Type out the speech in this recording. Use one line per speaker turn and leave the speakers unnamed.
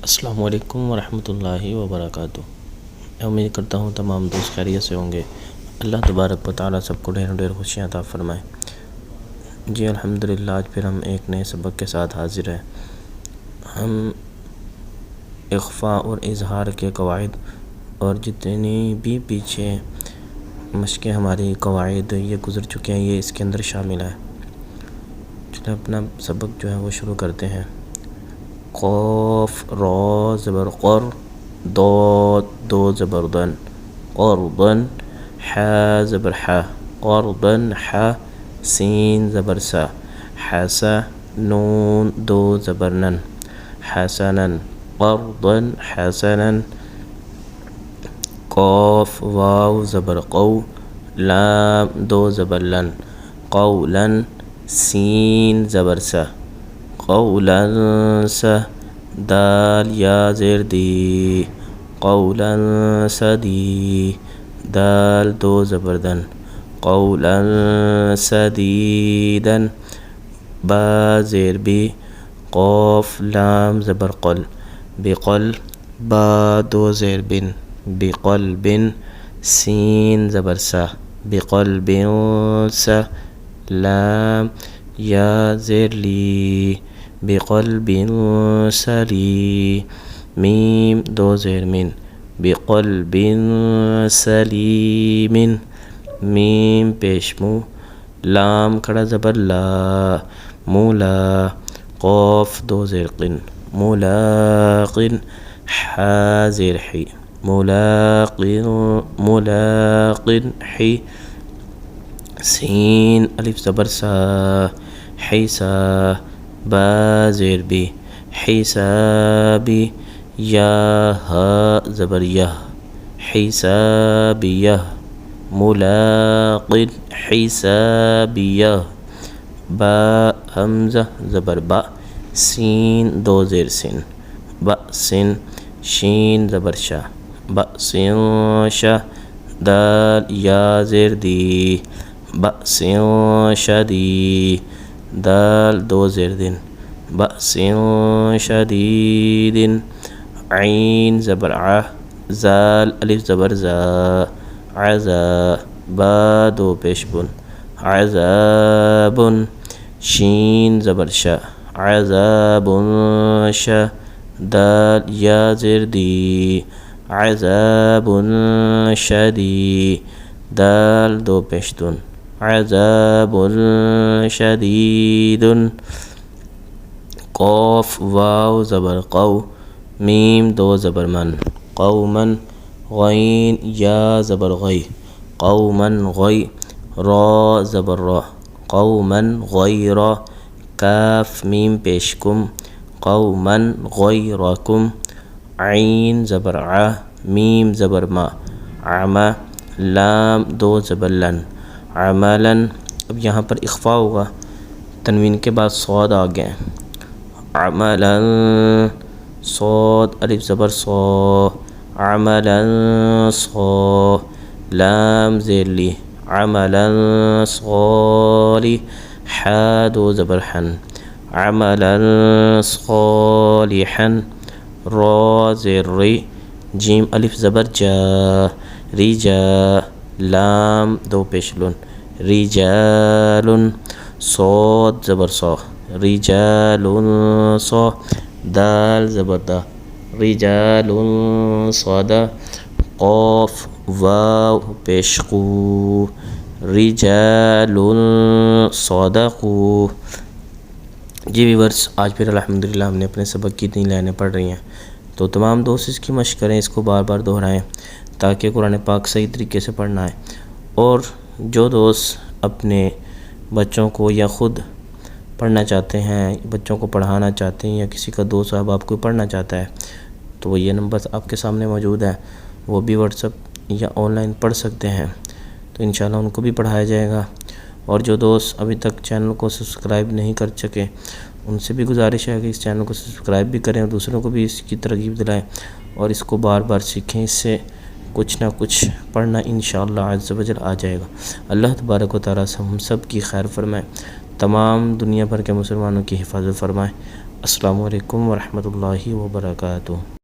अस्सलामु अलैकुम वरहमतुल्लाहि वबरकातुहू। मैं उम्मीद करता हूँ तमाम दोस्त खैरियत से होंगे। अल्लाह तबारक व तआला सबको ढेर ढेर खुशियाँ अता फ़रमाए। जी अल्हम्दुलिल्लाह, आज फिर हम एक नए सबक के साथ हाज़िर हैं। हम इख्फ़ा और इज़हार के कवाइद और जितनी भी पीछे मशक़ें हमारी कवाइद ये गुज़र चुके हैं, ये इसके अंदर शामिल है। चलिए अपना सबक जो है वो शुरू करते हैं। क़ाफ़ रा ज़बर क़र, दाद दो ज़बर दन, क़रदन, हा ज़बर हा, क़रदन हा, सीन ज़बर सा, हसा, नून दो ज़बर नन, हसनन, क़रदन हसनन। क़ाफ़ वाव ज़बर क़ौ, लाम दो ज़बर लन, क़ौलन, सीन ज़बर सा, क़ौलन सा, दाल या ज़ेर दी, क़ौलन सदी, दाल दो ज़बर दन, क़ौलन सदीदन, बा ज़ेर बी, क़ाफ़ लाम ज़बर क़ल, बिक़ल, बा दो ज़ेर बिन, बिक़ल्बिन, सीन ज़बर सा, बिक़ल्बिन सा, लाम या ज़ेर ली, बिक़ल्बिन सली, मीम दो ज़ेर मिन, बिक़ल्बिन सलीमिन, मीम पेश मुँह, लाम खड़ा ज़बर ला, मूला, क़ाफ़ दो ज़ेर क़िन, मुलाक़िन, हा ज़ेर ही, मुलाक़िन, मुलाक़िन ही, सीन अलिफ ज़बर सा, हिसा, बा ज़ेर बी, हिसाबी, या हा ज़बर यह, हिसाबियह, मुलाक़िन हिसाबियह, बा हमज़ा ज़बर बा, सीन दो ज़ेर सिन, बसिन, शीन ज़बर शा, बसिन शा, दाल या ज़ेर दी, बसिन शदी, दाल दो ज़ेर दिन, बसिन शदीदिन, ऐन ज़बर आ, ज़ाल अलिफ ज़बर ज़ा, अज़ा, बा दो पेश बुन, अज़ाबुन, शीन ज़बर शा, अज़ाबुन शा, दाल या ज़ेर दी, अज़ाबुन शदी, दाल दो पेश दुन, अज़ाबुन शदीदुन। क़ाफ़ वाव ज़बर क़ौ, मीम दो ज़बर मन, क़ौमन, ग़ैन या ज़बर ग़ै, क़ौमन ग़ै, रा ज़बर रा, क़ौमन ग़ैरा, काफ़ मीम पेश कुम, क़ौमन ग़ैरकुम, ऐन ज़बर आ, मीम ज़बर मा, आमा, लाम दो ज़बर लन, अमलन। अब यहाँ पर इख्फ़ा होगा, तनवीन के बाद सौद आ गए, अमलन, सौद अलिफ ज़बर सौ, अमलन सौ, लाम ज़ेर ली, अमलन सौली, हा दो ज़बर हन, अमलन सौलिहन, रा ज़ेर री, जीम अलिफ ज़बर जा, रिजा, लाम दो पेशलुन, रिजालुन, सौद ज़बर सौ, रिजालुन सौ, दाल ज़बर दा, रिजालुन सौदा, क़ाफ़ वाव पेश क़ू, रिजालुन सौदक़ू। जी व्यूअर्स, आज फिर अल्हम्दुलिल्लाह हमने अपने सबक की इतनी लाइनें पढ़ रही हैं, तो तमाम दोस्त इसकी मशक़ करें, इसको बार बार दोहराएं ताकि कुरान पाक सही तरीके से पढ़ना है। और जो दोस्त अपने बच्चों को या ख़ुद पढ़ना चाहते हैं, बच्चों को पढ़ाना चाहते हैं, या किसी का दोस्त साहब आपको पढ़ना चाहता है, तो ये नंबर आपके सामने मौजूद है, वो भी व्हाट्सएप या ऑनलाइन पढ़ सकते हैं, तो इंशाल्लाह उनको भी पढ़ाया जाएगा। और जो दोस्त अभी तक चैनल को सब्सक्राइब नहीं कर सके, उनसे भी गुजारिश है कि इस चैनल को सब्सक्राइब भी करें और दूसरों को भी इसकी तरगीब दिलाएं और इसको बार बार सीखें। इससे कुछ ना कुछ पढ़ना इंशाअल्लाह अज़्ज़ व जल आ जाएगा। अल्लाह तबारक व तआला हम सब की खैर फरमाए, तमाम दुनिया भर के मुसलमानों की हिफाजत फरमाए। अस्सलामु अलैकुम वरहमतुल्लाहि वबरकातुहू।